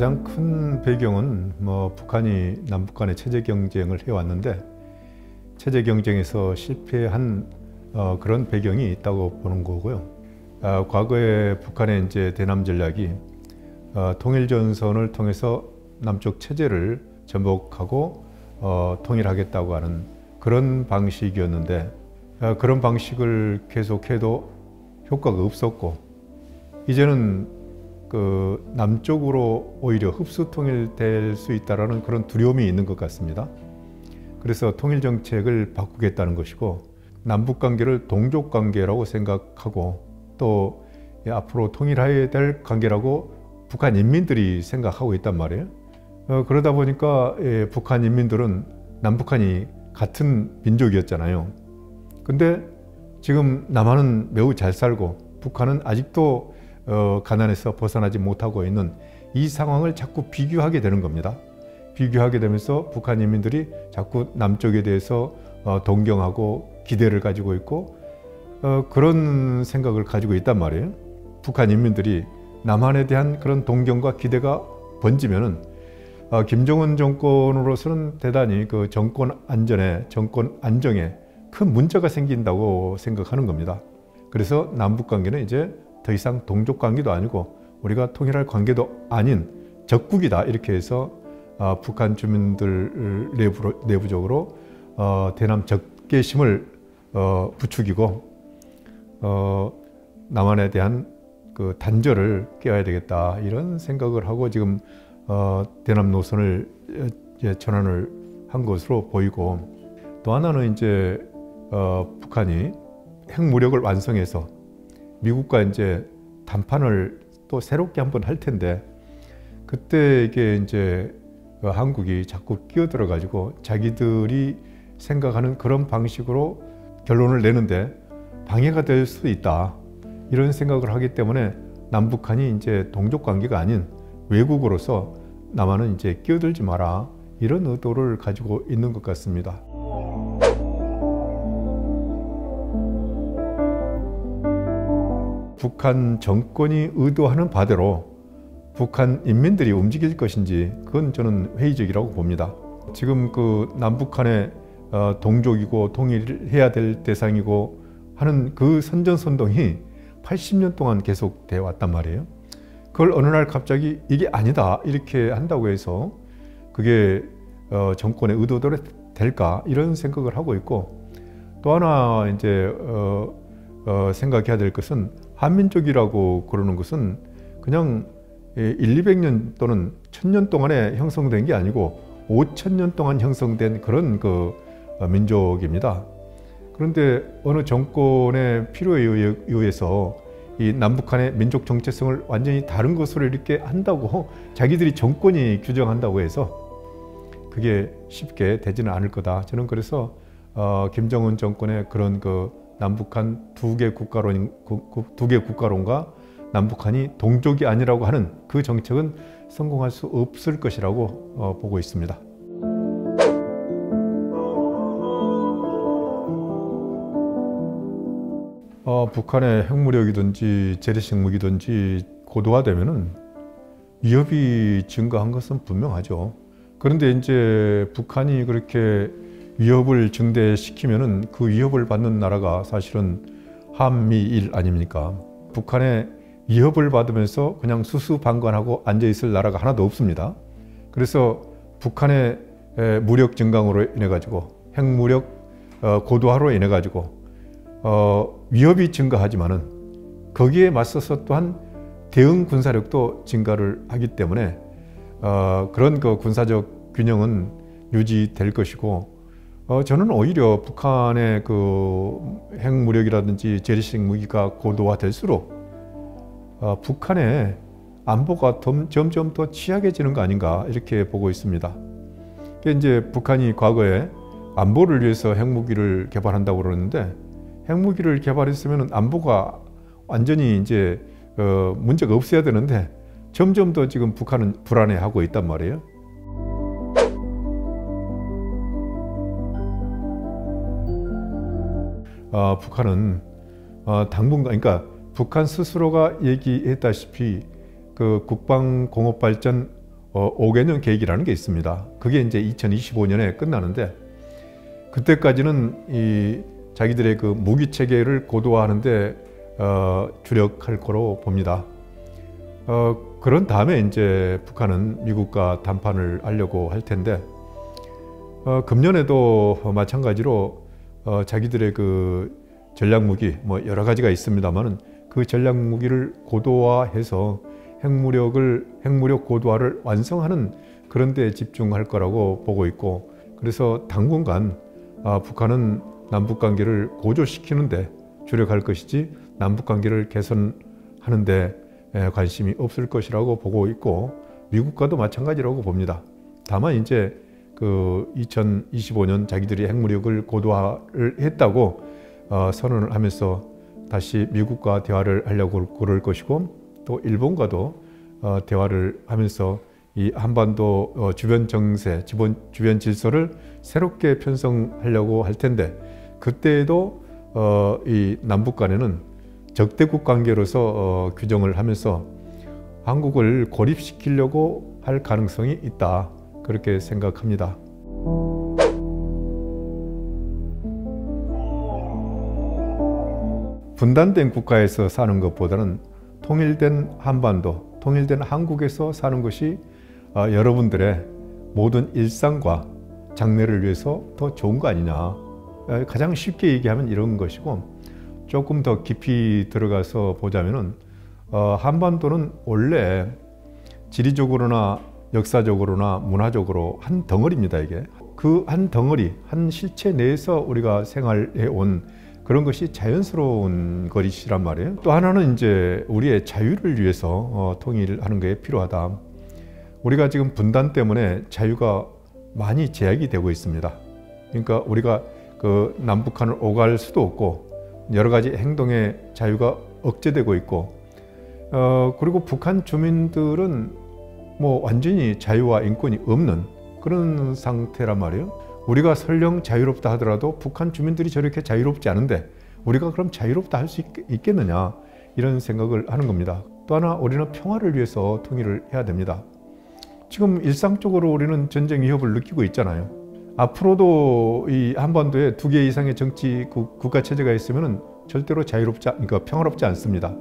가장 큰 배경은 북한이 남북 간의 체제 경쟁을 해왔는데 체제 경쟁에서 실패한 그런 배경이 있다고 보는 거고요. 과거에 북한의 이제 대남 전략이 통일전선을 통해서 남쪽 체제를 전복하고 통일하겠다고 하는 그런 방식이었는데 그런 방식을 계속해도 효과가 없었고 이제는 그 남쪽으로 오히려 흡수 통일될 수 있다라는 그런 두려움이 있는 것 같습니다. 그래서 통일 정책을 바꾸겠다는 것이고 남북 관계를 동족 관계라고 생각하고 또 앞으로 통일해야 될 관계라고 북한 인민들이 생각하고 있단 말이에요. 그러다 보니까 북한 인민들은 남북한이 같은 민족이었잖아요. 근데 지금 남한은 매우 잘 살고 북한은 아직도 가난에서 벗어나지 못하고 있는 이 상황을 자꾸 비교하게 되는 겁니다. 비교하게 되면서 북한 인민들이 자꾸 남쪽에 대해서 동경하고 기대를 가지고 있고 그런 생각을 가지고 있단 말이에요. 북한 인민들이 남한에 대한 그런 동경과 기대가 번지면은 김정은 정권으로서는 대단히 그 정권 안전에, 정권 안정에 큰 문제가 생긴다고 생각하는 겁니다. 그래서 남북 관계는 이제 더 이상 동족 관계도 아니고 우리가 통일할 관계도 아닌 적국이다 이렇게 해서 북한 주민들 내부적으로 대남 적개심을 부추기고 남한에 대한 그 단절을 깨야 되겠다 이런 생각을 하고 지금 대남 노선을 전환을 한 것으로 보이고 또 하나는 이제 북한이 핵무력을 완성해서 미국과 이제談판을 또 새롭게 한번 할 텐데 그때 이게 이제 한국이 자꾸 끼어들어 가지고 자기들이 생각하는 그런 방식으로 결론을 내는데 방해가 될 수도 있다 이런 생각을 하기 때문에 남북한이 이제 동족 관계가 아닌 외국으로서 남한은 이제 끼어들지 마라 이런 의도를 가지고 있는 것 같습니다. 북한 정권이 의도하는 바대로 북한 인민들이 움직일 것인지 그건 저는 회의적이라고 봅니다. 지금 그 남북한의 동족이고 통일해야 될 대상이고 하는 그 선전선동이 80년 동안 계속되어 왔단 말이에요. 그걸 어느 날 갑자기 이게 아니다 이렇게 한다고 해서 그게 정권의 의도대로 될까 이런 생각을 하고 있고 또 하나 이제 생각해야 될 것은 한민족이라고 그러는 것은 그냥 100~200년 또는 1000년 동안에 형성된 게 아니고 5000년 동안 형성된 그런 그 민족입니다. 그런데 어느 정권의 필요에 의해서 이 남북한의 민족 정체성을 완전히 다른 것으로 이렇게 한다고 자기들이 정권이 규정한다고 해서 그게 쉽게 되지는 않을 거다. 저는 그래서 김정은 정권의 그런 그 남북한 두 개 국가론과 남북한이 동족이 아니라고 하는 그 정책은 성공할 수 없을 것이라고 보고 있습니다. 북한의 핵무력이든지 재래식 무기든지 고도화되면은 위협이 증가한 것은 분명하죠. 그런데 이제 북한이 그렇게 위협을 증대시키면은 그 위협을 받는 나라가 사실은 한미일 아닙니까? 북한의 위협을 받으면서 그냥 수수방관하고 앉아있을 나라가 하나도 없습니다. 그래서 북한의 무력 증강으로 인해 가지고 핵무력 고도화로 인해 가지고 위협이 증가하지만은 거기에 맞서서 또한 대응 군사력도 증가를 하기 때문에 그런 그 군사적 균형은 유지될 것이고 저는 오히려 북한의 그 핵무력이라든지 재래식 무기가 고도화될수록 북한의 안보가 점점 더 취약해지는 거 아닌가 이렇게 보고 있습니다. 이제 북한이 과거에 안보를 위해서 핵무기를 개발한다고 그러는데 핵무기를 개발했으면 안보가 완전히 이제 문제가 없어야 되는데 점점 더 지금 북한은 불안해하고 있단 말이에요. 북한은 당분간, 그러니까 북한 스스로가 얘기했다시피 그 국방공업발전 5개년 계획이라는 게 있습니다. 그게 이제 2025년에 끝나는데 그때까지는 이 자기들의 그 무기 체계를 고도화하는데 주력할 거로 봅니다. 그런 다음에 이제 북한은 미국과 담판을 하려고 할 텐데 금년에도 마찬가지로 자기들의 그 전략 무기 뭐 여러 가지가 있습니다만은 그 전략 무기를 고도화해서 핵무력 고도화를 완성하는 그런 데 집중할 거라고 보고 있고, 그래서 당분간 북한은 남북 관계를 고조시키는 데 주력할 것이지 남북 관계를 개선하는 데 관심이 없을 것이라고 보고 있고, 미국과도 마찬가지라고 봅니다. 다만 이제 그 2025년 자기들이 핵무력을 고도화를 했다고 선언을 하면서 다시 미국과 대화를 하려고 그럴 것이고, 또 일본과도 대화를 하면서 이 한반도 주변 정세, 주변 질서를 새롭게 편성하려고 할 텐데, 그때에도 이 남북 간에는 적대국 관계로서 규정을 하면서 한국을 고립시키려고 할 가능성이 있다, 그렇게 생각합니다. 분단된 국가에서 사는 것보다는 통일된 한반도, 통일된 한국에서 사는 것이 여러분들의 모든 일상과 장래를 위해서 더 좋은 거 아니냐. 가장 쉽게 얘기하면 이런 것이고, 조금 더 깊이 들어가서 보자면은 한반도는 원래 지리적으로나 역사적으로나 문화적으로 한 덩어리입니다. 이게 그 한 덩어리, 한 실체 내에서 우리가 생활해 온 그런 것이 자연스러운 것이란 말이에요. 또 하나는 이제 우리의 자유를 위해서 통일하는 게 필요하다. 우리가 지금 분단 때문에 자유가 많이 제약이 되고 있습니다. 그러니까 우리가 그 남북한을 오갈 수도 없고, 여러 가지 행동의 자유가 억제되고 있고, 그리고 북한 주민들은 뭐 완전히 자유와 인권이 없는 그런 상태란 말이에요. 우리가 설령 자유롭다 하더라도 북한 주민들이 저렇게 자유롭지 않은데 우리가 그럼 자유롭다 할 수 있겠느냐, 이런 생각을 하는 겁니다. 또 하나, 우리는 평화를 위해서 통일을 해야 됩니다. 지금 일상적으로 우리는 전쟁 위협을 느끼고 있잖아요. 앞으로도 이 한반도에 2개 이상의 정치 국가 체제가 있으면 절대로 그러니까 평화롭지 않습니다.